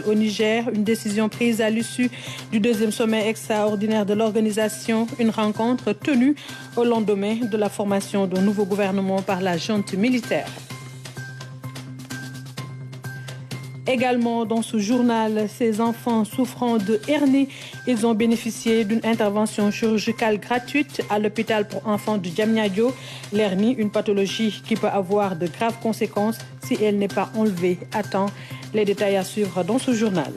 au Niger, une décision prise à l'issue du deuxième sommet extraordinaire de l'organisation, une rencontre tenue au lendemain de la formation d'un nouveau gouvernement par la junte militaire. Également dans ce journal, ces enfants souffrant de hernie, ils ont bénéficié d'une intervention chirurgicale gratuite à l'hôpital pour enfants de Diamniadio. L'hernie, une pathologie qui peut avoir de graves conséquences si elle n'est pas enlevée à temps. Les détails à suivre dans ce journal.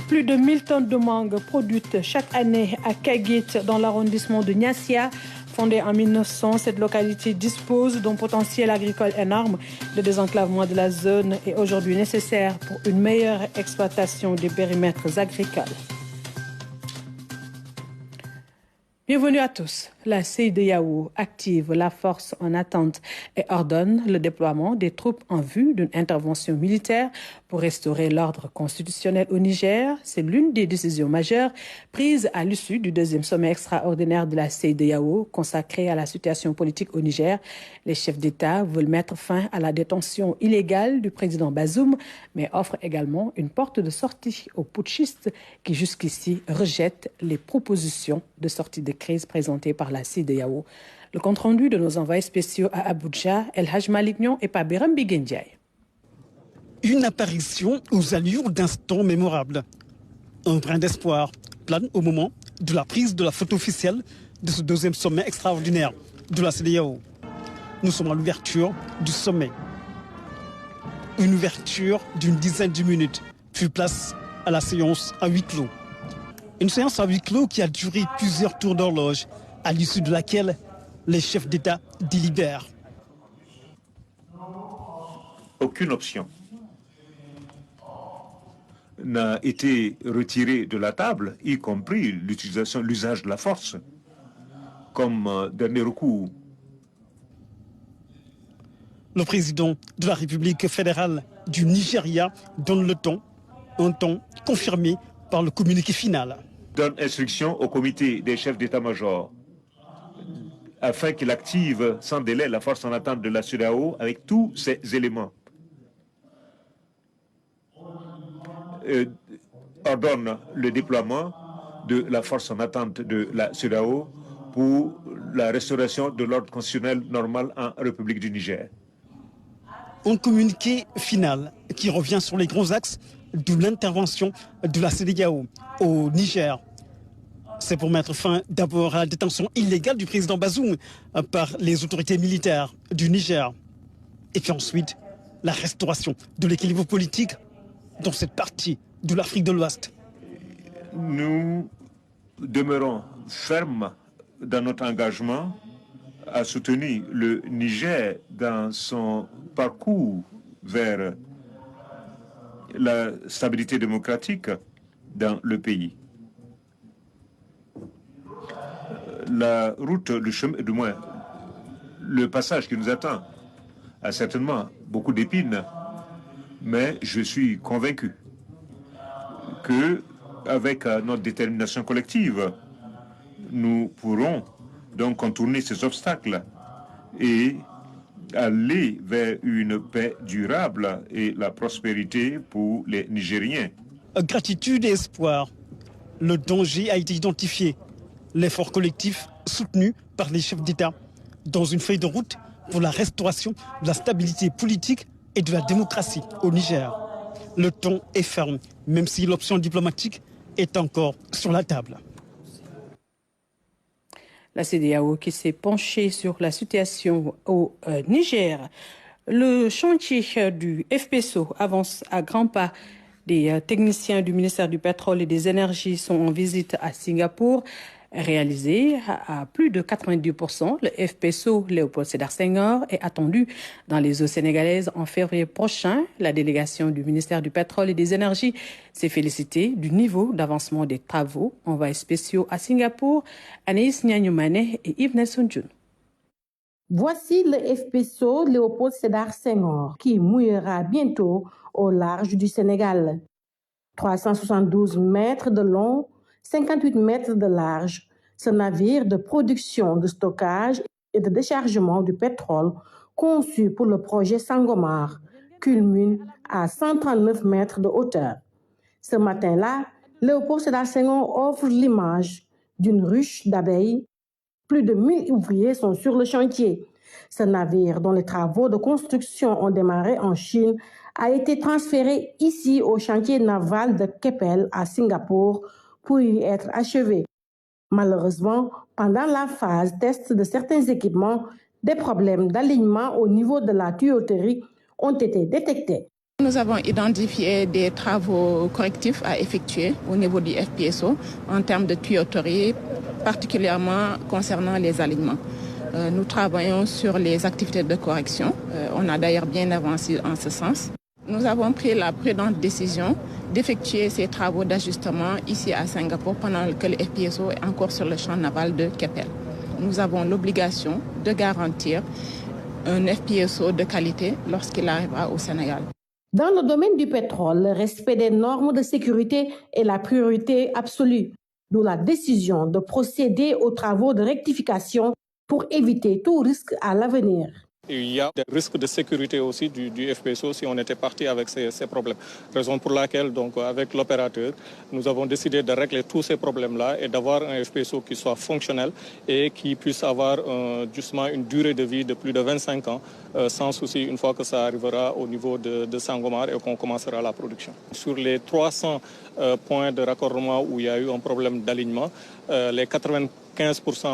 Plus de 1000 tonnes de mangue produites chaque année à Kagit dans l'arrondissement de Niassia. Fondée en 1900, cette localité dispose d'un potentiel agricole énorme. Le désenclavement de la zone est aujourd'hui nécessaire pour une meilleure exploitation des périmètres agricoles. Bienvenue à tous. La CEDEAO active la force en attente et ordonne le déploiement des troupes en vue d'une intervention militaire pour restaurer l'ordre constitutionnel au Niger. C'est l'une des décisions majeures prises à l'issue du deuxième sommet extraordinaire de la CEDEAO consacré à la situation politique au Niger. Les chefs d'État veulent mettre fin à la détention illégale du président Bazoum, mais offrent également une porte de sortie aux putschistes qui jusqu'ici rejettent les propositions de sortie de crise présentées par la CEDEAO. Le compte-rendu de nos envoyés spéciaux à Abuja, El Haj Malik Nion et Pabiram Bigendiaï. Une apparition aux allures d'instants mémorables. Un brin d'espoir plane au moment de la prise de la photo officielle de ce deuxième sommet extraordinaire de la CEDEAO. Nous sommes à l'ouverture du sommet. Une ouverture d'une dizaine de minutes, puis place à la séance à huis clos. Une séance à huis clos qui a duré plusieurs tours d'horloge, à l'issue de laquelle les chefs d'État délibèrent. Aucune option n'a été retirée de la table, y compris l'usage de la force comme dernier recours. Le président de la République fédérale du Nigeria donne le ton, un ton confirmé par le communiqué final. Donne instruction au comité des chefs d'état-major afin qu'il active sans délai la force en attente de la CEDEAO avec tous ces éléments. Ordonne le déploiement de la force en attente de la CEDEAO pour la restauration de l'ordre constitutionnel normal en République du Niger. Un communiqué final qui revient sur les gros axes de l'intervention de la CEDEAO au Niger. C'est pour mettre fin d'abord à la détention illégale du président Bazoum par les autorités militaires du Niger. Et puis ensuite, la restauration de l'équilibre politique dans cette partie de l'Afrique de l'Ouest. Nous demeurons fermes dans notre engagement à soutenir le Niger dans son parcours vers la stabilité démocratique dans le pays. La route, le chemin, du moins, le passage qui nous attend a certainement beaucoup d'épines, mais je suis convaincu que, avec notre détermination collective, nous pourrons donc contourner ces obstacles et aller vers une paix durable et la prospérité pour les Nigériens. Gratitude et espoir. Le danger a été identifié. L'effort collectif soutenu par les chefs d'État dans une feuille de route pour la restauration de la stabilité politique et de la démocratie au Niger. Le ton est ferme, même si l'option diplomatique est encore sur la table. La CEDEAO qui s'est penchée sur la situation au Niger. Le chantier du FPSO avance à grands pas. Des techniciens du ministère du Pétrole et des Énergies sont en visite à Singapour. Réalisé à plus de 90%, le FPSO Léopold Sédar Senghor est attendu dans les eaux sénégalaises en février prochain. La délégation du ministère du Pétrole et des Énergies s'est félicitée du niveau d'avancement des travaux. Envoyés spéciaux à Singapour, Anaïs Nyanyumane et Yves Nelson Djoun. Voici le FPSO Léopold Sédar Senghor qui mouillera bientôt au large du Sénégal. 372 mètres de long, 58 mètres de large, ce navire de production, de stockage et de déchargement du pétrole conçu pour le projet Sangomar culmine à 139 mètres de hauteur. Ce matin-là, Léopold Sédar Senghor offre l'image d'une ruche d'abeilles. Plus de 1000 ouvriers sont sur le chantier. Ce navire, dont les travaux de construction ont démarré en Chine, a été transféré ici au chantier naval de Keppel à Singapour pour y être achevé. Malheureusement, pendant la phase test de certains équipements, des problèmes d'alignement au niveau de la tuyauterie ont été détectés. Nous avons identifié des travaux correctifs à effectuer au niveau du FPSO en termes de tuyauterie, particulièrement concernant les alignements. Nous travaillons sur les activités de correction. On a d'ailleurs bien avancé en ce sens. Nous avons pris la prudente décision d'effectuer ces travaux d'ajustement ici à Singapour pendant que le FPSO est encore sur le champ naval de Keppel. Nous avons l'obligation de garantir un FPSO de qualité lorsqu'il arrivera au Sénégal. Dans le domaine du pétrole, le respect des normes de sécurité est la priorité absolue, d'où la décision de procéder aux travaux de rectification pour éviter tout risque à l'avenir. Il y a des risques de sécurité aussi du FPSO si on était parti avec ces problèmes. Raison pour laquelle, donc, avec l'opérateur, nous avons décidé de régler tous ces problèmes-là et d'avoir un FPSO qui soit fonctionnel et qui puisse avoir justement une durée de vie de plus de 25 ans, sans souci, une fois que ça arrivera au niveau de Sangomar et qu'on commencera la production. Sur les 300 points de raccordement où il y a eu un problème d'alignement, les 95%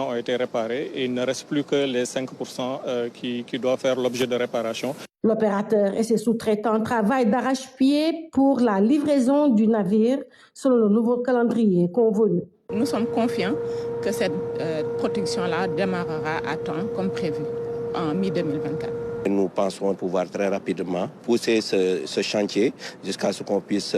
ont été réparés et il ne reste plus que les 5% qui doivent faire l'objet de réparation. L'opérateur et ses sous-traitants travaillent d'arrache-pied pour la livraison du navire selon le nouveau calendrier convenu. Nous sommes confiants que cette production-là démarrera à temps comme prévu en mi-2024. Nous pensons pouvoir très rapidement pousser ce chantier jusqu'à ce qu'on puisse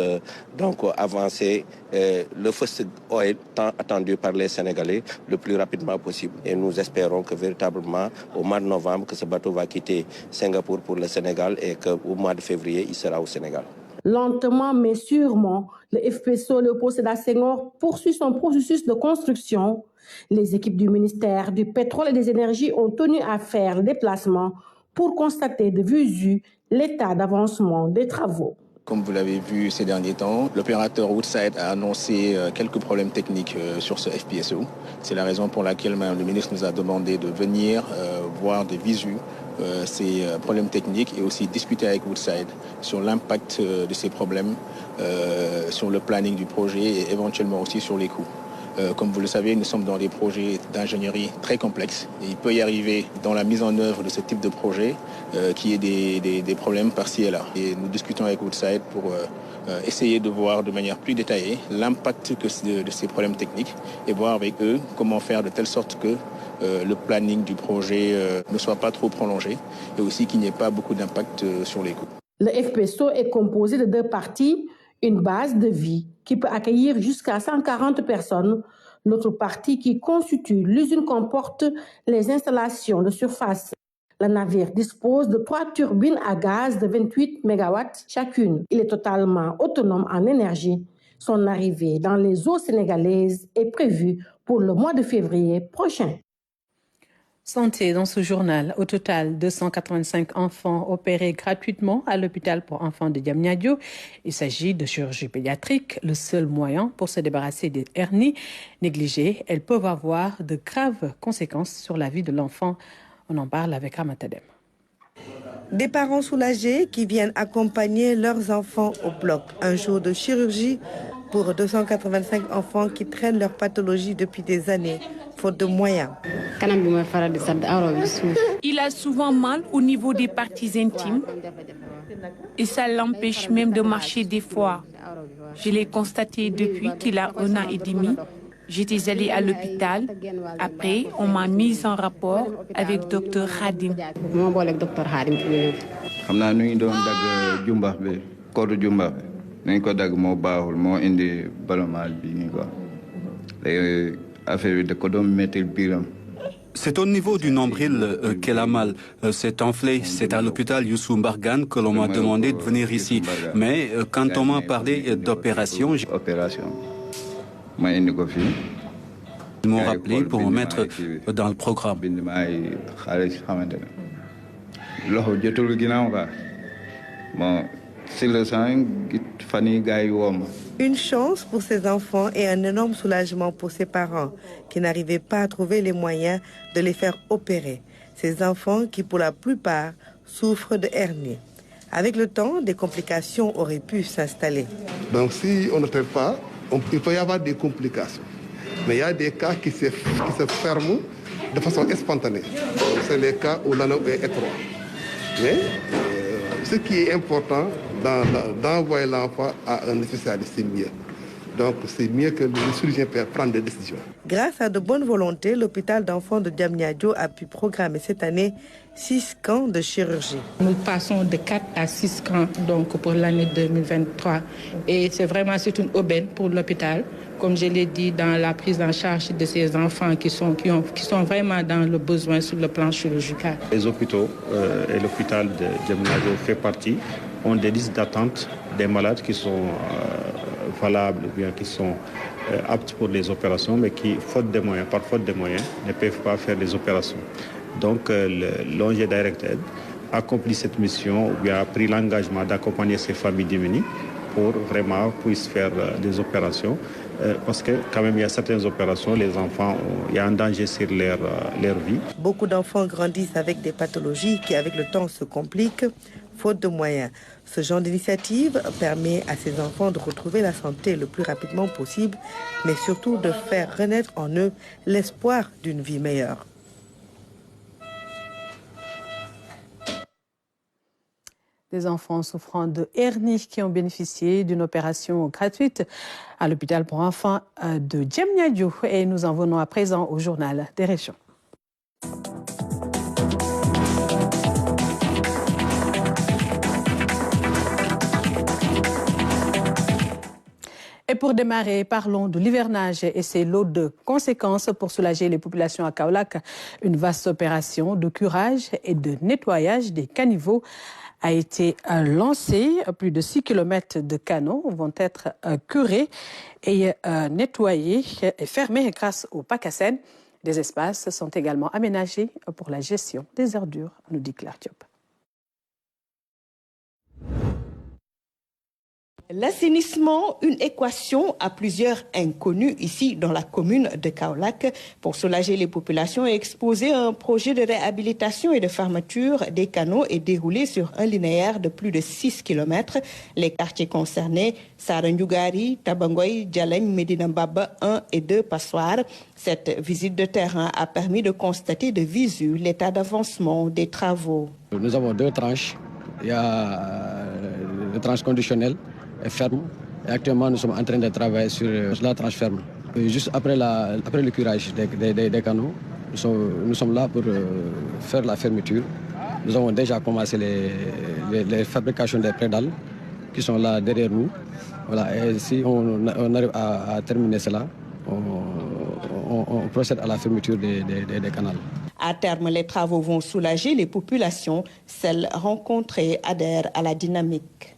donc avancer le first oil tant attendu par les Sénégalais le plus rapidement possible. Et nous espérons que véritablement au mois de novembre, que ce bateau va quitter Singapour pour le Sénégal et qu'au mois de février, il sera au Sénégal. Lentement mais sûrement, le FPSO Léopold Sédar Senghor poursuit son processus de construction. Les équipes du ministère du Pétrole et des Énergies ont tenu à faire le déplacement pour constater de visu l'état d'avancement des travaux. Comme vous l'avez vu ces derniers temps, l'opérateur Woodside a annoncé quelques problèmes techniques sur ce FPSO. C'est la raison pour laquelle Mme le ministre nous a demandé de venir voir de visu ces problèmes techniques et aussi discuter avec Woodside sur l'impact de ces problèmes sur le planning du projet et éventuellement aussi sur les coûts. Comme vous le savez, nous sommes dans des projets d'ingénierie très complexes. Et il peut y arriver dans la mise en œuvre de ce type de projet qu'il y ait des problèmes par-ci et là. Et nous discutons avec Woodside pour essayer de voir de manière plus détaillée l'impact de ces problèmes techniques et voir avec eux comment faire de telle sorte que le planning du projet ne soit pas trop prolongé et aussi qu'il n'y ait pas beaucoup d'impact sur les coûts. Le FPSO est composé de 2 parties. Une base de vie qui peut accueillir jusqu'à 140 personnes. L'autre partie qui constitue l'usine comporte les installations de surface. Le navire dispose de 3 turbines à gaz de 28 MW chacune. Il est totalement autonome en énergie. Son arrivée dans les eaux sénégalaises est prévue pour le mois de février prochain. Santé dans ce journal. Au total, 285 enfants opérés gratuitement à l'hôpital pour enfants de Diamniadio. Il s'agit de chirurgie pédiatrique, le seul moyen pour se débarrasser des hernies négligées. Elles peuvent avoir de graves conséquences sur la vie de l'enfant. On en parle avec Ramatadem. Des parents soulagés qui viennent accompagner leurs enfants au bloc. Un jour de chirurgie pour 285 enfants qui traînent leur pathologie depuis des années, faute de moyens. Il a souvent mal au niveau des parties intimes et ça l'empêche même de marcher des fois. Je l'ai constaté depuis qu'il a 1 an et demi. J'étais allée à l'hôpital. Après, on m'a mise en rapport avec Dr Khadim. C'est au niveau du nombril qu'elle a mal. C'est enflé. C'est à l'hôpital Youssou Mbargane que l'on m'a demandé de venir ici. Mais quand on m'a parlé d'opération, ils m'ont rappelé pour me mettre dans le programme. Une chance pour ces enfants et un énorme soulagement pour ces parents qui n'arrivaient pas à trouver les moyens de les faire opérer. Ces enfants qui, pour la plupart, souffrent de hernie. Avec le temps, des complications auraient pu s'installer. Donc si on ne traite pas, il peut y avoir des complications. Mais il y a des cas qui se ferment de façon spontanée. C'est les cas où l'anneau est étroit. Mais ce qui est important, d'envoyer l'enfant à un spécialiste, c'est mieux. Donc c'est mieux que le chirurgien puisse prendre des décisions. Grâce à de bonnes volontés, l'hôpital d'enfants de Diamniadio a pu programmer cette année 6 camps de chirurgie. Nous passons de 4 à 6 camps donc, pour l'année 2023. Et c'est une aubaine pour l'hôpital, comme je l'ai dit, dans la prise en charge de ces enfants qui sont vraiment dans le besoin sur le plan chirurgical. Les hôpitaux et l'hôpital de Diamniadio fait partie, ont des listes d'attente des malades qui sont valables ou bien qui sont aptes pour les opérations, mais qui, par faute de moyens, ne peuvent pas faire les opérations. Donc l'ONG Directed accomplit cette mission ou bien a pris l'engagement d'accompagner ces familles démunies pour vraiment puissent faire des opérations. Parce que quand même il y a certaines opérations, les enfants, il y a un danger sur leur vie. Beaucoup d'enfants grandissent avec des pathologies qui avec le temps se compliquent, faute de moyens. Ce genre d'initiative permet à ces enfants de retrouver la santé le plus rapidement possible, mais surtout de faire renaître en eux l'espoir d'une vie meilleure. Des enfants souffrant de hernie qui ont bénéficié d'une opération gratuite à l'hôpital pour enfants de Diamniadio. Et nous en venons à présent au journal des régions. Et pour démarrer, parlons de l'hivernage et ses lots de conséquences pour soulager les populations à Kaolack. Une vaste opération de curage et de nettoyage des caniveaux a été lancée. Plus de 6 km de canaux vont être curés et nettoyés et fermés grâce au PACASEN. Des espaces sont également aménagés pour la gestion des ordures, nous dit Claire Diop. L'assainissement, une équation à plusieurs inconnus ici dans la commune de Kaolack. Pour soulager les populations et exposer un projet de réhabilitation et de fermeture des canaux est déroulé sur un linéaire de plus de 6 km. Les quartiers concernés, Sarandjougari, Tabangoy, Djaleng, Medina Mbaba 1 et 2 Passoir. Cette visite de terrain a permis de constater de visu l'état d'avancement des travaux. Nous avons 2 tranches. Il y a la tranche conditionnelle et ferme. Et actuellement, nous sommes en train de travailler sur la tranche ferme. Et juste après le curage des canaux, nous sommes là pour faire la fermeture. Nous avons déjà commencé les fabrications des prédales qui sont là derrière nous. Voilà. Et si on arrive à terminer cela, on procède à la fermeture des canaux. À terme, les travaux vont soulager les populations. Celles rencontrées adhèrent à la dynamique.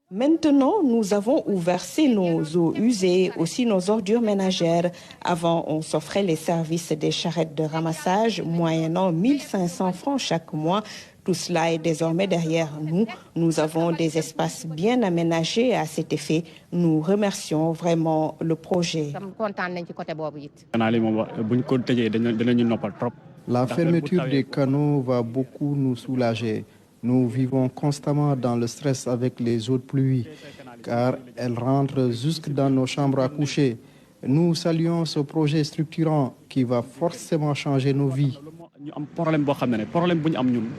Maintenant, nous avons ouvert nos eaux usées, aussi nos ordures ménagères. Avant, on s'offrait les services des charrettes de ramassage, moyennant 1500 francs chaque mois. Tout cela est désormais derrière nous. Nous avons des espaces bien aménagés à cet effet. Nous remercions vraiment le projet. La fermeture des canaux va beaucoup nous soulager. Nous vivons constamment dans le stress avec les eaux de pluie, car elles rentrent jusque dans nos chambres à coucher. Nous saluons ce projet structurant qui va forcément changer nos vies.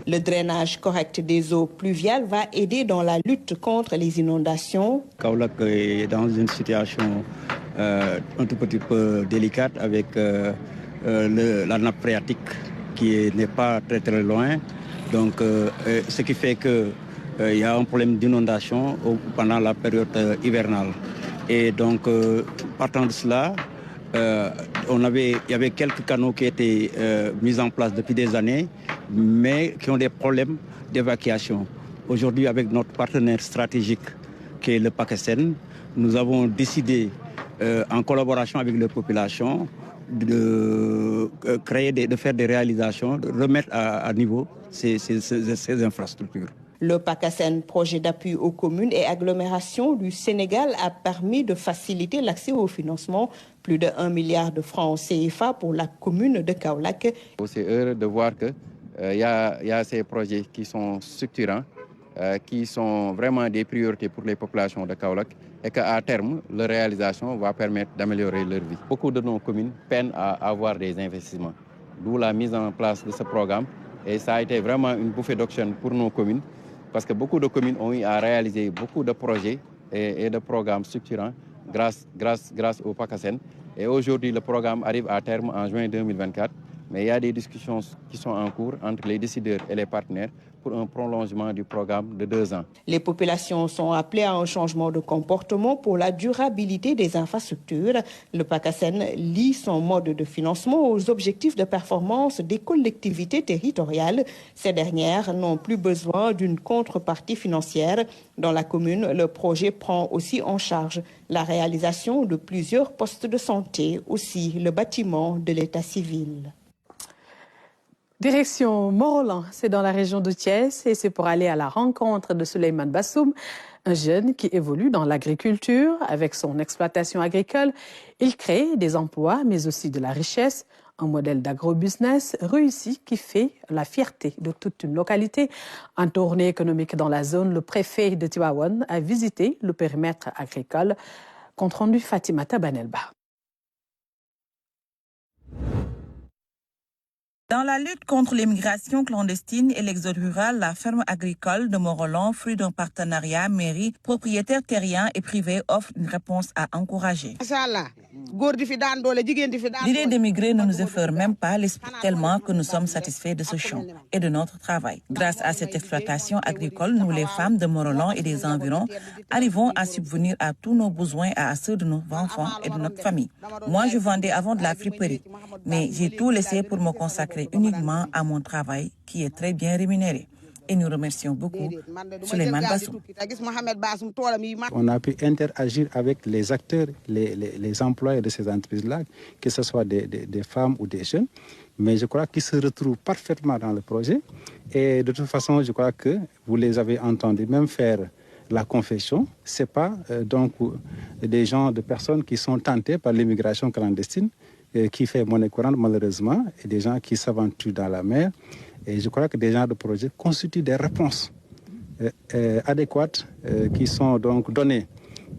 Le drainage correct des eaux pluviales va aider dans la lutte contre les inondations. Kaolack est dans une situation un tout petit peu délicate avec la nappe phréatique qui n'est pas très très loin. Donc, ce qui fait qu'il y a un problème d'inondation pendant la période hivernale. Et donc, partant de cela, il y avait quelques canaux qui étaient mis en place depuis des années, mais qui ont des problèmes d'évacuation. Aujourd'hui, avec notre partenaire stratégique, qui est le PACASEN, nous avons décidé, en collaboration avec les populations, de faire des réalisations, de remettre à niveau ces infrastructures. Le PACASEN, projet d'appui aux communes et agglomérations du Sénégal, a permis de faciliter l'accès au financement. Plus de 1 milliard de francs CFA pour la commune de Kaolack. C'est heureux de voir qu'il y a ces projets qui sont structurants, qui sont vraiment des priorités pour les populations de Kaolack et qu'à terme, leur réalisation va permettre d'améliorer leur vie. Beaucoup de nos communes peinent à avoir des investissements, d'où la mise en place de ce programme. Et ça a été vraiment une bouffée d'oxygène pour nos communes, parce que beaucoup de communes ont eu à réaliser beaucoup de projets et de programmes structurants grâce au PACASEN. Et aujourd'hui, le programme arrive à terme en juin 2024. Mais il y a des discussions qui sont en cours entre les décideurs et les partenaires pour un prolongement du programme de 2 ans. Les populations sont appelées à un changement de comportement pour la durabilité des infrastructures. Le PACASEN lie son mode de financement aux objectifs de performance des collectivités territoriales. Ces dernières n'ont plus besoin d'une contrepartie financière. Dans la commune, le projet prend aussi en charge la réalisation de plusieurs postes de santé, aussi le bâtiment de l'état civil. Direction Morolan, c'est dans la région de Thiès et c'est pour aller à la rencontre de Souleymane Bassoum, un jeune qui évolue dans l'agriculture. Avec son exploitation agricole, il crée des emplois mais aussi de la richesse, un modèle d'agrobusiness réussi qui fait la fierté de toute une localité. En tournée économique dans la zone, le préfet de Tivaouane a visité le périmètre agricole. Compte rendu Fatimata Banelba. Dans la lutte contre l'immigration clandestine et l'exode rural, la ferme agricole de Morolan, fruit d'un partenariat mairie, propriétaires terriens et privés, offre une réponse à encourager. L'idée d'émigrer ne nous effleure même pas l'esprit tellement que nous sommes satisfaits de ce champ et de notre travail. Grâce à cette exploitation agricole, nous les femmes de Morolan et des environs arrivons à subvenir à tous nos besoins et à ceux de nos enfants et de notre famille. Moi, je vendais avant de la friperie, mais j'ai tout laissé pour me consacrer uniquement à mon travail qui est très bien rémunéré. Et nous remercions beaucoup Souleymane Bassoum. On a pu interagir avec les acteurs, les employés de ces entreprises-là, que ce soit des femmes ou des jeunes. Mais je crois qu'ils se retrouvent parfaitement dans le projet. Et de toute façon, je crois que vous les avez entendus même faire la confession. Ce n'est pas donc des gens, de personnes qui sont tentées par l'immigration clandestine, qui fait monnaie courante malheureusement, et des gens qui s'aventurent dans la mer. Et je crois que des gens de projet constituent des réponses adéquates qui sont donc données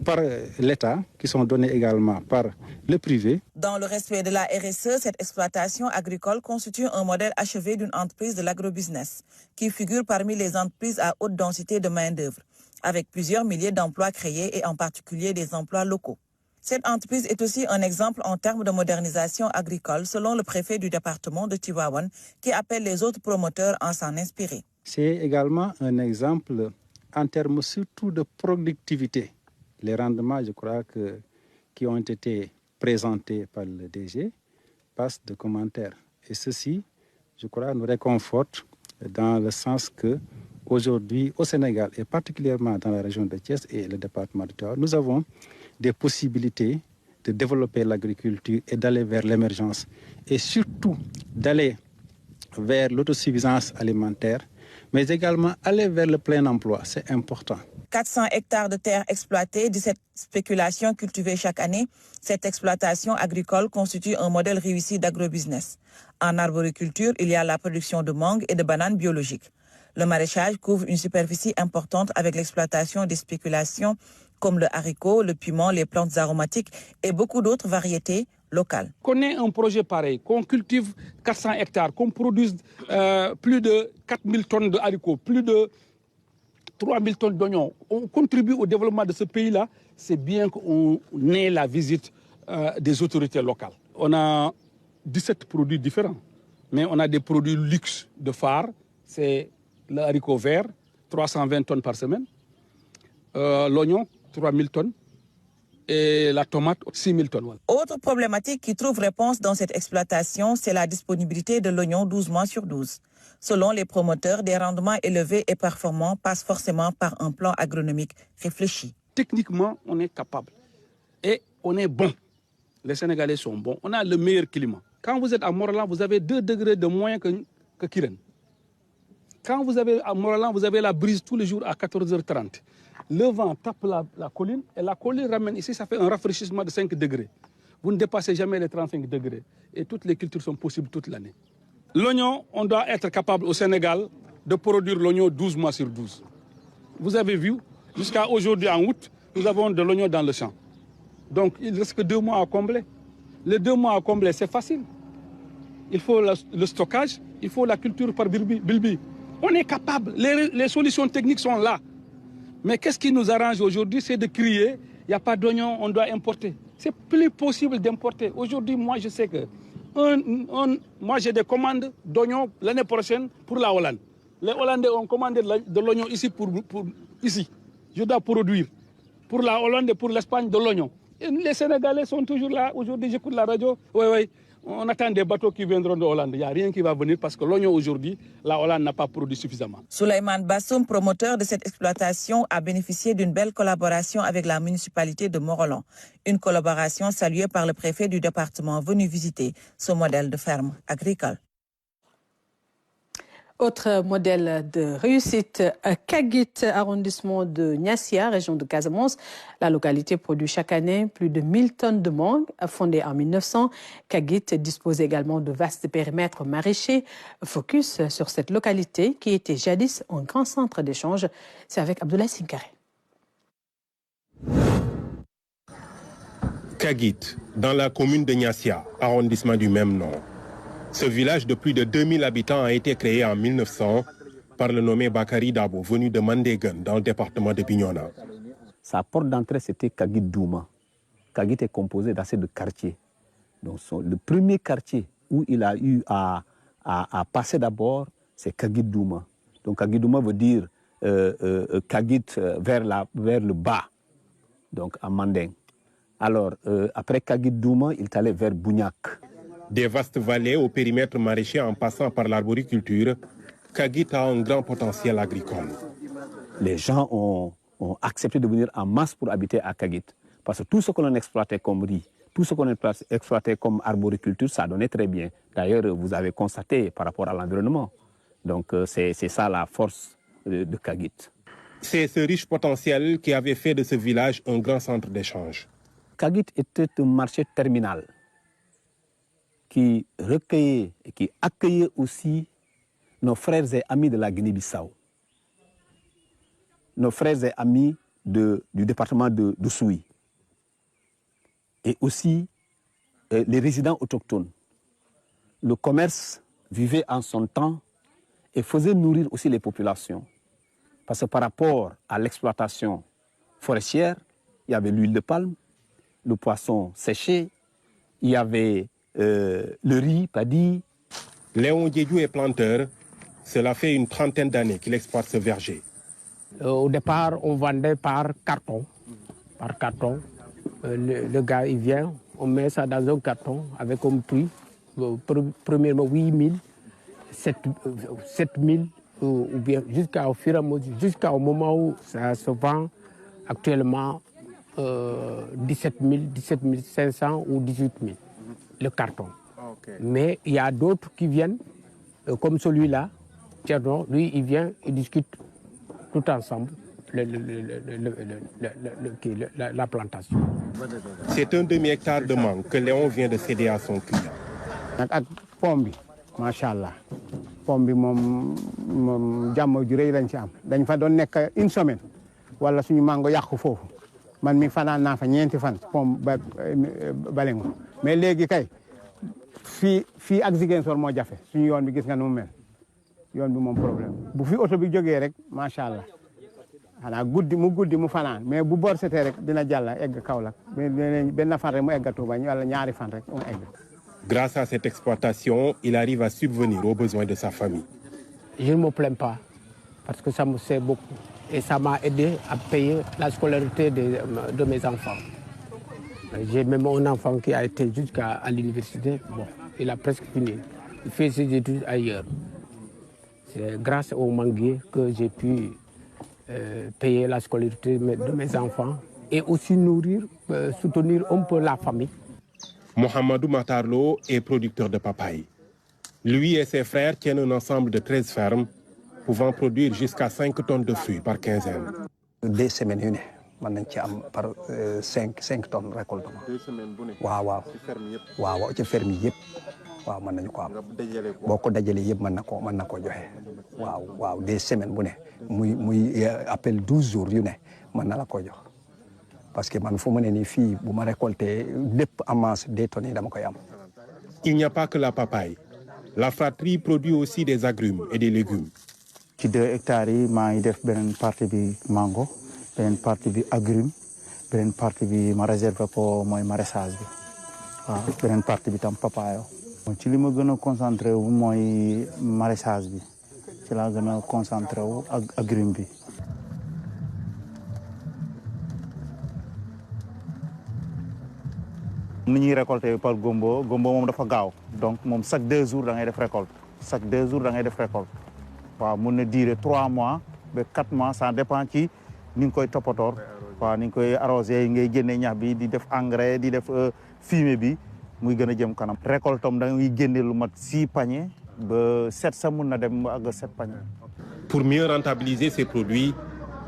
par l'État, qui sont données également par le privé. Dans le respect de la RSE, cette exploitation agricole constitue un modèle achevé d'une entreprise de l'agrobusiness qui figure parmi les entreprises à haute densité de main-d'œuvre, avec plusieurs milliers d'emplois créés et en particulier des emplois locaux. Cette entreprise est aussi un exemple en termes de modernisation agricole, selon le préfet du département de Tivaouane, qui appelle les autres promoteurs à s'en inspirer. C'est également un exemple en termes surtout de productivité. Les rendements, je crois, qui ont été présentés par le DG passent de commentaires. Et ceci, je crois, nous réconforte dans le sens que aujourd'hui, au Sénégal, et particulièrement dans la région de Thiès et le département de Tivaouane, nous avons des possibilités de développer l'agriculture et d'aller vers l'émergence et surtout d'aller vers l'autosuffisance alimentaire, mais également aller vers le plein emploi. C'est important. 400 hectares de terres exploitées, 17 spéculations cultivées chaque année. Cette exploitation agricole constitue un modèle réussi d'agrobusiness. En arboriculture, il y a la production de mangues et de bananes biologiques. Le maraîchage couvre une superficie importante avec l'exploitation des spéculations comme le haricot, le piment, les plantes aromatiques et beaucoup d'autres variétés locales. Qu'on ait un projet pareil, qu'on cultive 400 hectares, qu'on produise plus de 4000 tonnes de haricots, plus de 3000 tonnes d'oignons, on contribue au développement de ce pays-là, c'est bien qu'on ait la visite des autorités locales. On a 17 produits différents, mais on a des produits luxe de phare, c'est le haricot vert, 320 tonnes par semaine, l'oignon, 3000 tonnes, et la tomate, 6000 tonnes. Autre problématique qui trouve réponse dans cette exploitation, c'est la disponibilité de l'oignon 12 mois sur 12. Selon les promoteurs, des rendements élevés et performants passent forcément par un plan agronomique réfléchi. Techniquement, on est capable et on est bon. Les Sénégalais sont bons. On a le meilleur climat. Quand vous êtes à Morolan, vous avez 2 degrés de moins que Kirène. Quand vous avez à Morolan, vous avez la brise tous les jours à 14h30. Le vent tape la colline et la colline ramène ici, ça fait un rafraîchissement de 5 degrés. Vous ne dépassez jamais les 35 degrés. Et toutes les cultures sont possibles toute l'année. L'oignon, on doit être capable au Sénégal de produire l'oignon 12 mois sur 12. Vous avez vu, jusqu'à aujourd'hui en août, nous avons de l'oignon dans le champ. Donc il ne reste que 2 mois à combler. Les 2 mois à combler, c'est facile. Il faut le stockage, il faut la culture par bilbi. On est capable, les solutions techniques sont là. Mais qu'est-ce qui nous arrange aujourd'hui, c'est de crier, il n'y a pas d'oignon, on doit importer. C'est plus possible d'importer. Aujourd'hui, moi, je sais que moi, j'ai des commandes d'oignons l'année prochaine pour la Hollande. Les Hollandais ont commandé de l'oignon ici ici. Je dois produire pour la Hollande et pour l'Espagne de l'oignon. Les Sénégalais sont toujours là. Aujourd'hui, j'écoute la radio. Oui. On attend des bateaux qui viendront de Hollande. Il n'y a rien qui va venir parce que l'oignon aujourd'hui, la Hollande n'a pas produit suffisamment. Souleymane Bassoum, promoteur de cette exploitation, a bénéficié d'une belle collaboration avec la municipalité de Morolan. Une collaboration saluée par le préfet du département venu visiter ce modèle de ferme agricole. Autre modèle de réussite, Kagit, arrondissement de Niassia, région de Casamance. La localité produit chaque année plus de 1000 tonnes de mangue. Fondée en 1900, Kagit dispose également de vastes périmètres maraîchers. Focus sur cette localité qui était jadis un grand centre d'échange. C'est avec Abdoulaye Sinkare. Kagit, dans la commune de Niassia, arrondissement du même nom. Ce village de plus de 2000 habitants a été créé en 1900 par le nommé Bakari Dabo, venu de Mandégan, dans le département de Bignona. Sa porte d'entrée, c'était Kagit Douma. Kagit est composé d'assez de quartiers. Donc, le premier quartier où il a eu à passer d'abord, c'est Kagit Douma. Donc, Kagit Douma veut dire Kagit vers le bas, donc à Mandeng. Alors, après Kagit Douma, il est allé vers Bougnac. Des vastes vallées au périmètre maraîcher en passant par l'arboriculture, Kagit a un grand potentiel agricole. Les gens ont accepté de venir en masse pour habiter à Kagit. Parce que tout ce que l'on exploitait comme riz, tout ce qu'on exploitait comme arboriculture, ça donnait très bien. D'ailleurs, vous avez constaté par rapport à l'environnement. Donc c'est ça la force de Kagit. C'est ce riche potentiel qui avait fait de ce village un grand centre d'échange. Kagit était un marché terminal qui recueillait et qui accueillait aussi nos frères et amis de la Guinée-Bissau, nos frères et amis du département de Souy, et aussi les résidents autochtones. Le commerce vivait en son temps et faisait nourrir aussi les populations. Parce que par rapport à l'exploitation forestière, il y avait l'huile de palme, le poisson séché, il y avait le riz, paddy. Léon Diédiou est planteur. Cela fait une trentaine d'années qu'il exploite ce verger. Au départ, on vendait par carton. Le gars, il vient, on met ça dans un carton avec un prix. Premièrement, 8 000, 7 000, ou bien jusqu'au fur et à mesure, jusqu'au moment où ça se vend actuellement 17 500 ou 18 000. Le carton. Okay. Mais il y a d'autres qui viennent, comme celui-là, lui, il vient, il discute tout ensemble la plantation. C'est un demi-hectare de mangue que Léon vient de céder à son client. Ak pombi, machallah. Pombi mom jàmm ju rëy lañ ci am. Dañ fa doon nekk une semaine wala suñu mango yàqu foofu. Man mi fanaan naa fa ñeenti fan pom balengo. Mais léegi kay fii ak Ziguinchor moo jafe suñu yoon bi gis nga nu mu mel yoon bi moom problème bu fi oto bi jógee rek macha allah xanaa guddi mu fanaan mais bu bor setee rek dina jàll egg Kaolack benn fan rek mu egg Touba wala ñaari fan rek mu egg. Grâce à cette exploitation, il arrive à subvenir aux besoins de sa famille. Je ne me plains pas parce que ça me sert beaucoup et ça m'a aidé à payer la scolarité de mes enfants. J'ai même un enfant qui a été jusqu'à l'université. Bon, il a presque fini. Il fait ses études ailleurs. C'est grâce au manguier que j'ai pu payer la scolarité de mes enfants et aussi nourrir, soutenir un peu la famille. Mohamedou Matarlo est producteur de papaye. Lui et ses frères tiennent un ensemble de 13 fermes pouvant produire jusqu'à 5 tonnes de fruits par quinzaine. Des semaines yu ne mën nañ ci am par 5 tonnes récoltement. 2 semaines bu ne. waaw ci ferme yëpp. waaw ci ferme yëpp waaw mën nañu ko am. boo ko dajalee yëpp mën na ko joxe. waaw des semaines bu ne muy appel 12 jours yu ne mën na la ko jox parce que man fu mu ne nii fii bu ma récolté lépp en masse des tonnes yi dama koy am. Il n'y a pas que la papaye. La fratrie produit aussi des agrumes et des légumes. ci 2 hectares yi maa ngi def beneen partie bi mango beneen partie bi agrume beneen partie bi ma réservé ko mooy maraîchage bi waaw beneen partie bi tam papayo. ci li ma gën a concentré wu mooy maraîchage bi ci laa gën a concentré wu ak agrume bi. ni ñuy récolter par gombo moom dafa gaaw donc moom chaque 2 jours da ngay def récolte chaque 2 jours da ngay def récolte waaw mun na durer 3 mois ba 4 mois ça dépend ci ni nga koy toppatoor waaw ni nga koy arrosé ngay génne ñax bi di def engrais di def fumier bi muy gën a jëm kanam. récolte am da ngay génne lu mat 6 paniers ba 7 sa mun na dem ak 7 paniers. Pour mieux rentabiliser ces produits,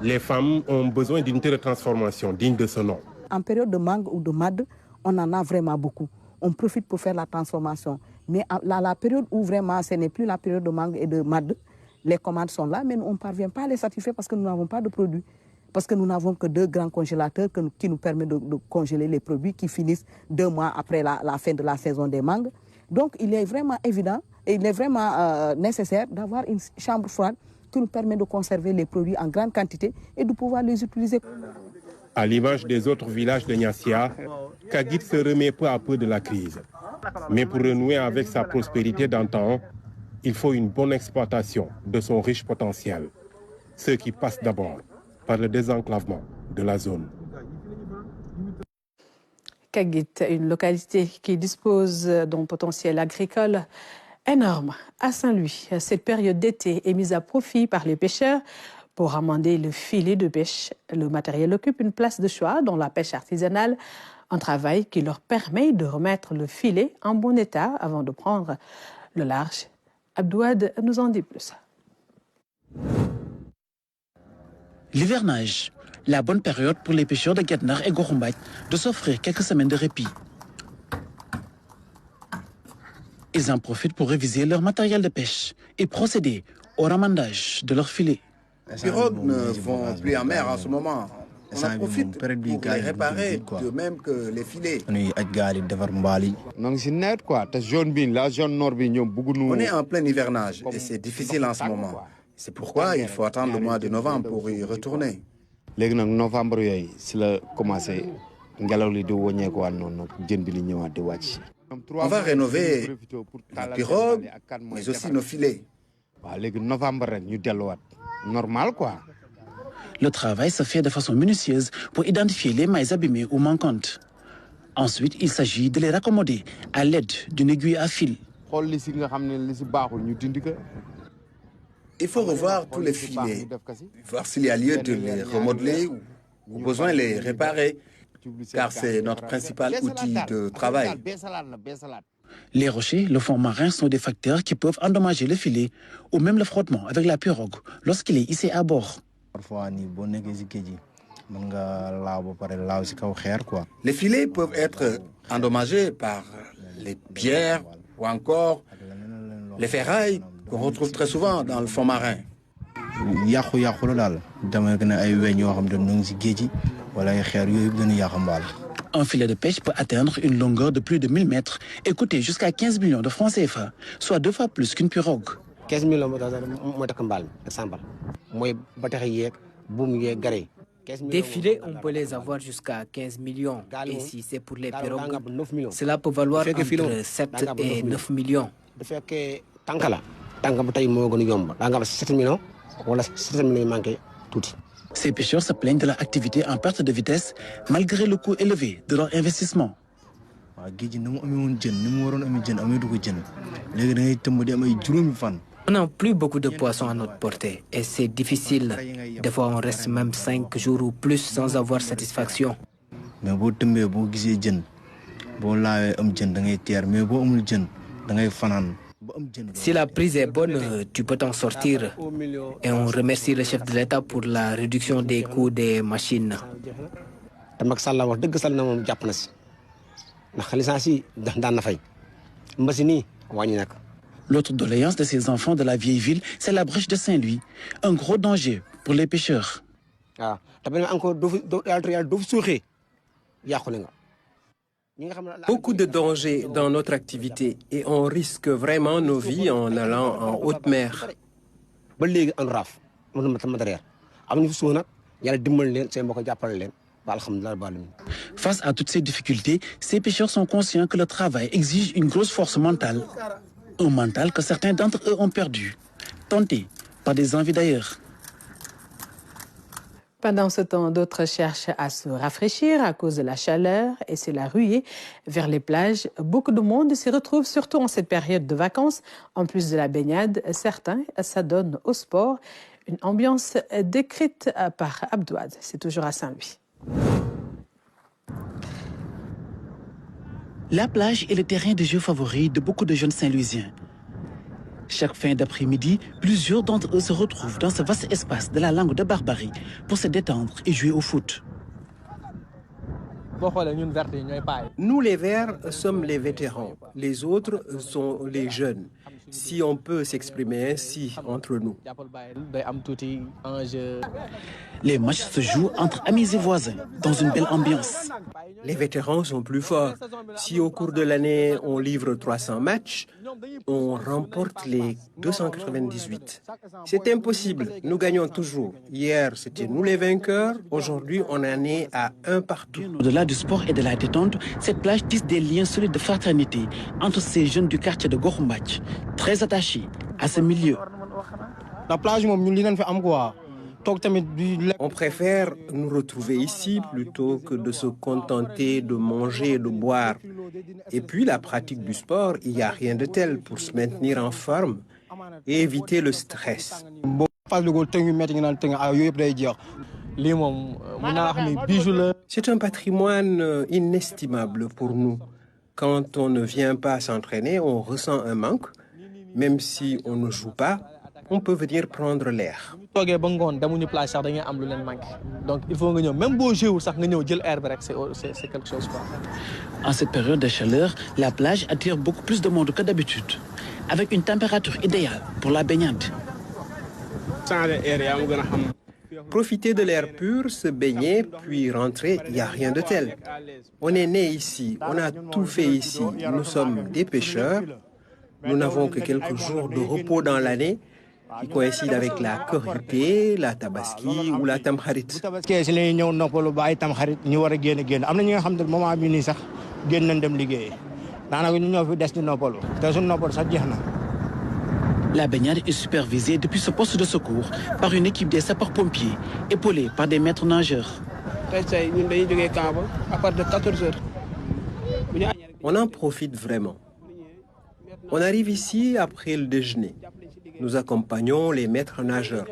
les femmes ont besoin d'une transformation digne de ce nom. En période de mangue ou de mad, on en a vraiment beaucoup. On profite pour faire la transformation. Mais la période où vraiment ce n'est plus la période de mangue et de mad, les commandes sont là, mais on ne parvient pas à les satisfaire parce que nous n'avons pas de produits. Parce que nous n'avons que 2 grands congélateurs qui nous permettent de congeler les produits qui finissent 2 mois après la fin de la saison des mangues. Donc il est vraiment évident et il est vraiment nécessaire d'avoir une chambre froide qui nous permet de conserver les produits en grande quantité et de pouvoir les utiliser. À l'image des autres villages de Niassia, Kagit se remet peu à peu de la crise. Mais pour renouer avec sa prospérité d'antan, il faut une bonne exploitation de son riche potentiel. Ce qui passe d'abord par le désenclavement de la zone. Kagit, une localité qui dispose d'un potentiel agricole énorme. À Saint-Louis, cette période d'été est mise à profit par les pêcheurs pour amender le filet de pêche. Le matériel occupe une place de choix dans la pêche artisanale, un travail qui leur permet de remettre le filet en bon état avant de prendre le large. Abdouad nous en dit plus. L'hivernage, la bonne période pour les pêcheurs de Guet-Ndar et Gorumbach de s'offrir quelques semaines de répit. Ils en profitent pour réviser leur matériel de pêche et procéder au ramandage de leurs filets. Les pirogues ne vont plus en mer en ce moment. On en profite pour les réparer, de même que les filets. On est en plein hivernage et c'est difficile en ce moment. C'est pourquoi il faut attendre le mois de novembre pour y retourner. On va rénover la pirogue, mais aussi nos filets. Normal quoi. Le travail se fait de façon minutieuse pour identifier les mailles abîmées ou manquantes. Ensuite, il s'agit de les raccommoder à l'aide d'une aiguille à fil. Il faut revoir tous les filets, voir s'il y a lieu de les remodeler ou au besoin les réparer, car c'est notre principal outil de travail. Les rochers, le fond marin sont des facteurs qui peuvent endommager le filet ou même le frottement avec la pirogue lorsqu'il est hissé à bord. Les filets peuvent être endommagés par les pierres ou encore les ferrailles qu'on retrouve très souvent dans le fond marin. Un filet de pêche peut atteindre une longueur de plus de 1000 mètres et coûter jusqu'à 15 millions de francs CFA, soit 2 fois plus qu'une pirogue. 15 millions Des filets, on peut les avoir jusqu'à 15 millions. Et si c'est pour les pirogues, cela peut valoir entre 7 et 9 millions. Ces pêcheurs se plaignent de leur activité en perte de vitesse malgré le coût élevé de leur investissement. On n'a plus beaucoup de poissons à notre portée et c'est difficile. Des fois, on reste même 5 jours ou plus sans avoir satisfaction. Si la prise est bonne, tu peux t'en sortir. Et on remercie le chef de l'État pour la réduction des coûts des machines. L'autre doléance de ces enfants de la vieille ville, c'est la brèche de Saint-Louis, un gros danger pour les pêcheurs. Beaucoup de dangers dans notre activité et on risque vraiment nos vies en allant en haute mer. Face à toutes ces difficultés, ces pêcheurs sont conscients que le travail exige une grosse force mentale. Un mental que certains d'entre eux ont perdu, tentés par des envies d'ailleurs. Pendant ce temps, d'autres cherchent à se rafraîchir à cause de la chaleur et c'est la ruée vers les plages. Beaucoup de monde s'y retrouve, surtout en cette période de vacances. En plus de la baignade, certains s'adonnent au sport. Une ambiance décrite par Abdouad. C'est toujours à Saint-Louis. La plage est le terrain de jeu favori de beaucoup de jeunes Saint-Louisiens. Chaque fin d'après-midi, plusieurs d'entre eux se retrouvent dans ce vaste espace de la langue de Barbarie pour se détendre et jouer au foot. Nous, les Verts, sommes les vétérans. Les autres sont les jeunes. Si on peut s'exprimer ainsi entre nous. Les matchs se jouent entre amis et voisins, dans une belle ambiance. Les vétérans sont plus forts. Si au cours de l'année, on livre 300 matchs, on remporte les 298. C'est impossible, nous gagnons toujours. Hier, c'était nous les vainqueurs. Aujourd'hui, on en est à un partout. Au-delà du sport et de la détente, cette plage tisse des liens solides de fraternité entre ces jeunes du quartier de Gorumbach, très attachés à ce milieu. La plage, on préfère nous retrouver ici plutôt que de se contenter de manger et de boire. Et puis la pratique du sport, il n'y a rien de tel pour se maintenir en forme et éviter le stress. C'est un patrimoine inestimable pour nous. Quand on ne vient pas s'entraîner, on ressent un manque. Même si on ne joue pas, on peut venir prendre l'air. Donc il faut que même beau jour, c'est quelque chose. En cette période de chaleur, la plage attire beaucoup plus de monde que d'habitude, avec une température idéale pour la baignade. Profiter de l'air pur, se baigner, puis rentrer, il n'y a rien de tel. On est né ici, on a tout fait ici. Nous sommes des pêcheurs. Nous n'avons que quelques jours de repos dans l'année qui coïncident avec la Korité, la Tabaski ou la Tamkharit. La baignade est supervisée depuis ce poste de secours par une équipe des sapeurs-pompiers, épaulée par des maîtres nageurs. On en profite vraiment. On arrive ici après le déjeuner. Nous accompagnons les maîtres nageurs.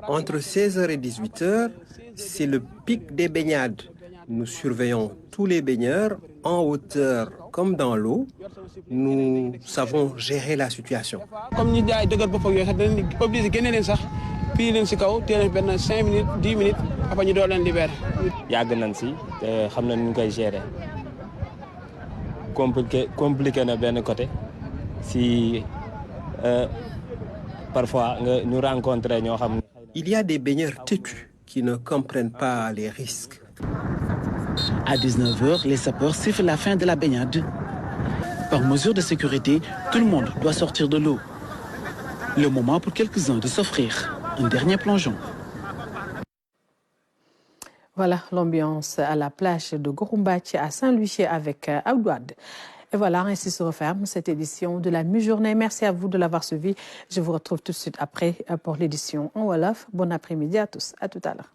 Entre 16h et 18h, c'est le pic des baignades. Nous surveillons tous les baigneurs en hauteur comme dans l'eau. Nous savons gérer la situation. Comme nous obligé de gagner ça, puis nous sommes 5 minutes, 10 minutes, après nous devons libérer. Compliqué na ben côté si parfois nous rencontrons ñoo xam. Il y a des baigneurs têtus qui ne comprennent pas les risques. À 19h, les sapeurs sifflent la fin de la baignade. Par mesure de sécurité, tout le monde doit sortir de l'eau. Le moment pour quelques-uns de s'offrir un dernier plongeon. Voilà l'ambiance à la plage de Gorumbach à Saint-Louis avec Abdouad. Et voilà, ainsi se referme cette édition de la mi-journée. Merci à vous de l'avoir suivi. Je vous retrouve tout de suite après pour l'édition en Wolof. Bon après-midi à tous. À tout à l'heure.